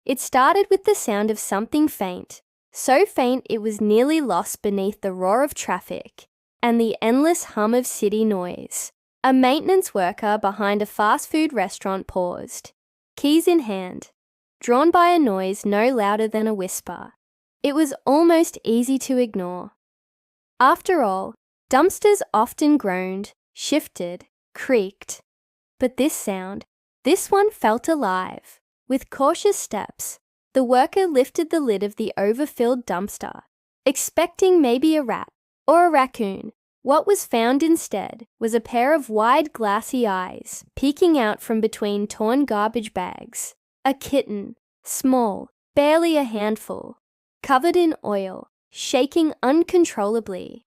It started with the sound of something faint, so faint it was nearly lost beneath the roar of traffic and the endless hum of city noise. A maintenance worker behind a fast food restaurant paused, keys in hand, drawn by a noise no louder than a whisper. It was almost easy to ignore. After all, dumpsters often groaned, shifted, creaked. But this sound, this one felt alive. With cautious steps, the worker lifted the lid of the overfilled dumpster, expecting maybe a rat or a raccoon. What was found instead was a pair of wide, glassy eyes peeking out from between torn garbage bags. A kitten, small, barely a handful, covered in oil, shaking uncontrollably,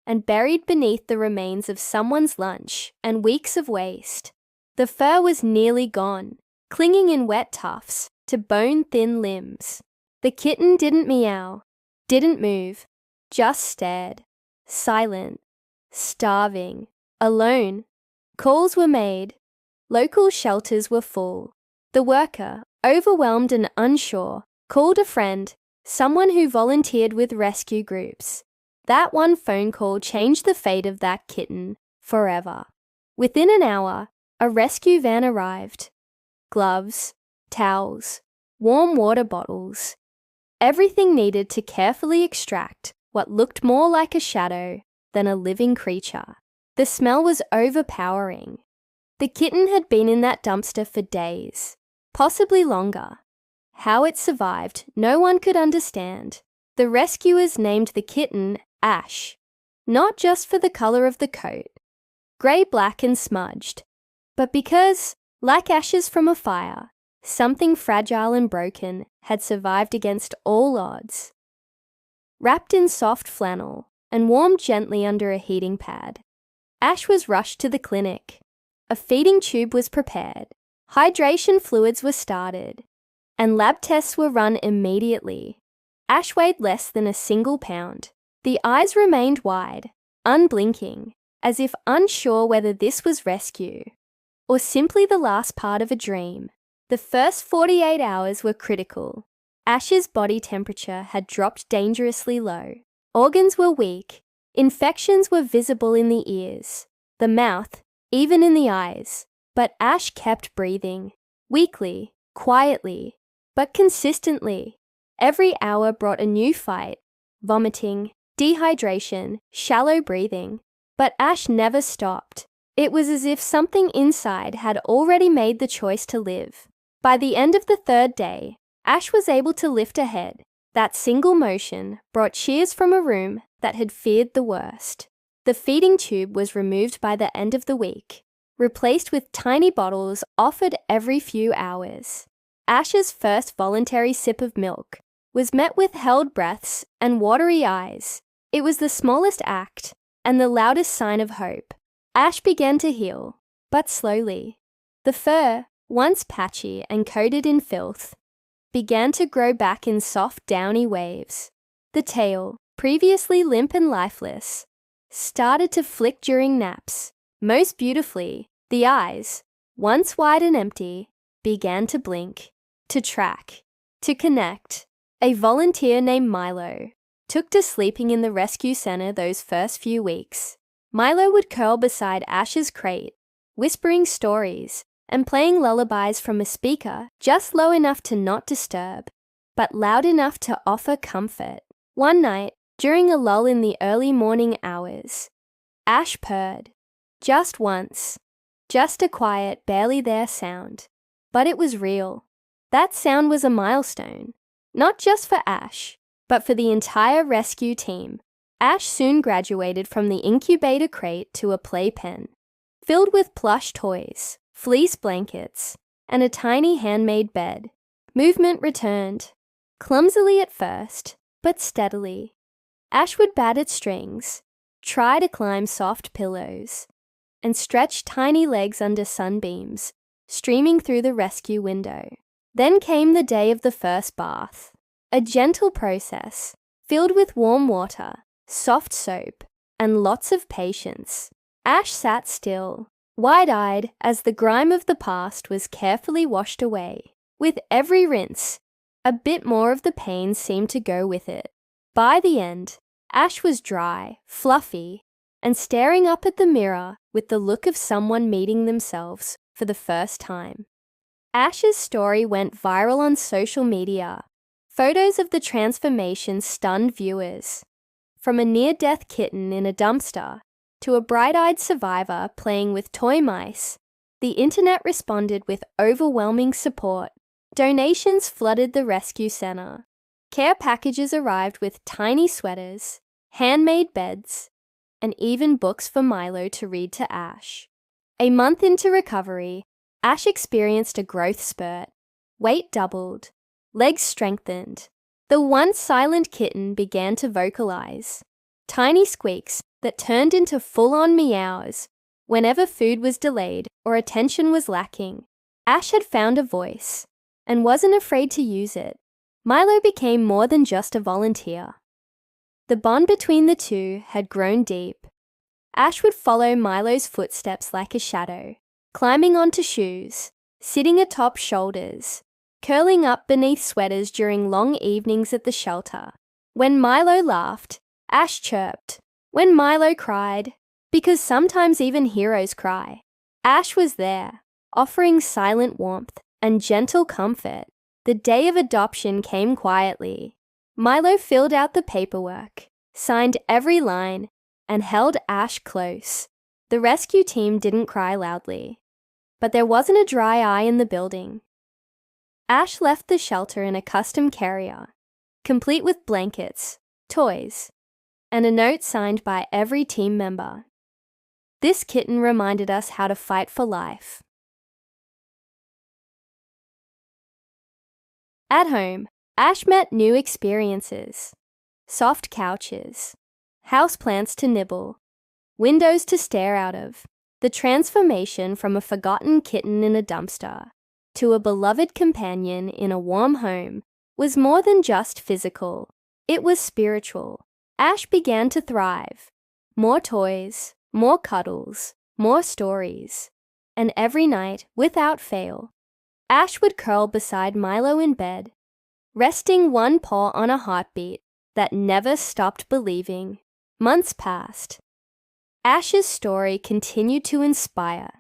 and buried beneath the remains of someone's lunch and weeks of waste. The fur was nearly gone, clinging in wet tufts to bone-thin limbs. The kitten didn't meow, didn't move, just stared, silent, starving, alone. Calls were made. Local shelters were full. The worker, overwhelmed and unsure, called a friend, someone who volunteered with rescue groups. That one phone call changed the fate of that kitten forever. Within an hour, a rescue van arrived. Gloves, towels, warm water bottles, everything needed to carefully extract what looked more like a shadow than a living creature. The smell was overpowering. The kitten had been in that dumpster for days, possibly longer. How it survived, no one could understand. The rescuers named the kitten Ash, not just for the color of the coat, grey, black and smudged, but because, like ashes from a fire, something fragile and broken had survived against all odds. Wrapped in soft flannel and warmed gently under a heating pad, Ash was rushed to the clinic. A feeding tube was prepared, hydration fluids were started, and lab tests were run immediately. Ash weighed less than a single pound. The eyes remained wide, unblinking, as if unsure whether this was rescue or simply the last part of a dream. The first 48 hours were critical. Ash's body temperature had dropped dangerously low. Organs were weak. Infections were visible in the ears, the mouth, even in the eyes. But Ash kept breathing, weakly, quietly, but consistently. Every hour brought a new fight, vomiting, dehydration, shallow breathing. But Ash never stopped. It was as if something inside had already made the choice to live. By the end of the third day, Ash was able to lift a head. That single motion brought cheers from a room that had feared the worst. The feeding tube was removed by the end of the week, replaced with tiny bottles offered every few hours. Ash's first voluntary sip of milk was met with held breaths and watery eyes. It was the smallest act and the loudest sign of hope. Ash began to heal, but slowly. The fur, once patchy and coated in filth, began to grow back in soft downy waves. The tail, previously limp and lifeless, started to flick during naps. Most beautifully, the eyes, once wide and empty, began to blink, to track, to connect. A volunteer named Milo took to sleeping in the rescue center those first few weeks. Milo would curl beside Ash's crate, whispering stories and playing lullabies from a speaker just low enough to not disturb, but loud enough to offer comfort. One night, during a lull in the early morning hours, Ash purred. Just once. Just a quiet, barely there sound. But it was real. That sound was a milestone. Not just for Ash, but for the entire rescue team. Ash soon graduated from the incubator crate to a playpen, filled with plush toys, fleece blankets, and a tiny handmade bed. Movement returned, clumsily at first, but steadily. Ash would bat at strings, try to climb soft pillows, and stretch tiny legs under sunbeams, streaming through the rescue window. Then came the day of the first bath, a gentle process, filled with warm water, soft soap, and lots of patience. Ash sat still, wide-eyed as the grime of the past was carefully washed away. With every rinse, A bit more of the pain seemed to go with it. By the end, Ash was dry, fluffy, and staring up at the mirror with the look of someone meeting themselves for the first time. Ash's story went viral on social media. Photos of the transformation stunned viewers. From a near-death kitten in a dumpster to a bright-eyed survivor playing with toy mice, the internet responded with overwhelming support. Donations flooded the rescue center. Care packages arrived with tiny sweaters, handmade beds, and even books for Milo to read to Ash. A month into recovery, Ash experienced a growth spurt. Weight doubled, legs strengthened. The once silent kitten began to vocalize. Tiny squeaks that turned into full-on meows whenever food was delayed or attention was lacking. Ash had found a voice and wasn't afraid to use it. Milo became more than just a volunteer. The bond between the two had grown deep. Ash would follow Milo's footsteps like a shadow, climbing onto shoes, sitting atop shoulders, curling up beneath sweaters during long evenings at the shelter. When Milo laughed, Ash chirped. When Milo cried, because sometimes even heroes cry, Ash was there, offering silent warmth and gentle comfort. The day of adoption came quietly. Milo filled out the paperwork, signed every line, and held Ash close. The rescue team didn't cry loudly, but there wasn't a dry eye in the building. Ash left the shelter in a custom carrier, complete with blankets, toys, and a note signed by every team member. This kitten reminded us how to fight for life. At home, Ash met new experiences. Soft couches, houseplants to nibble, windows to stare out of. The transformation from a forgotten kitten in a dumpster to a beloved companion in a warm home was more than just physical. It was spiritual. Ash began to thrive. More toys, more cuddles, more stories. And every night, without fail, Ash would curl beside Milo in bed, resting one paw on a heartbeat that never stopped believing. Months passed. Ash's story continued to inspire.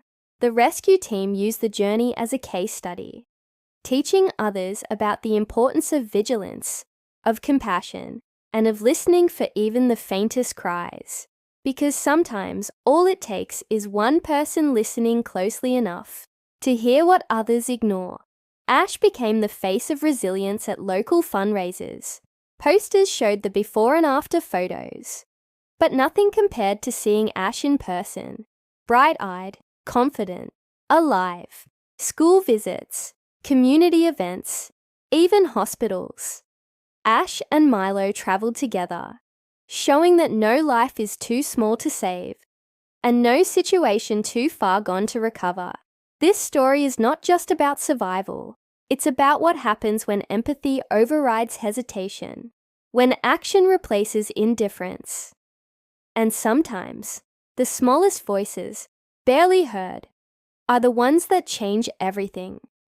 The rescue team used the journey as a case study, teaching others about the importance of vigilance, of compassion, and of listening for even the faintest cries. Because sometimes all it takes is one person listening closely enough to hear what others ignore. Ash became the face of resilience at local fundraisers. Posters showed the before and after photos, but nothing compared to seeing Ash in person. Bright-eyed, confident, alive. School visits, community events, even hospitals. Ash and Milo traveled together, showing that no life is too small to save and no situation too far gone to recover. This story is not just about survival. It's about what happens when empathy overrides hesitation, when action replaces indifference. And sometimes, the smallest voices, barely heard, are the ones that change everything.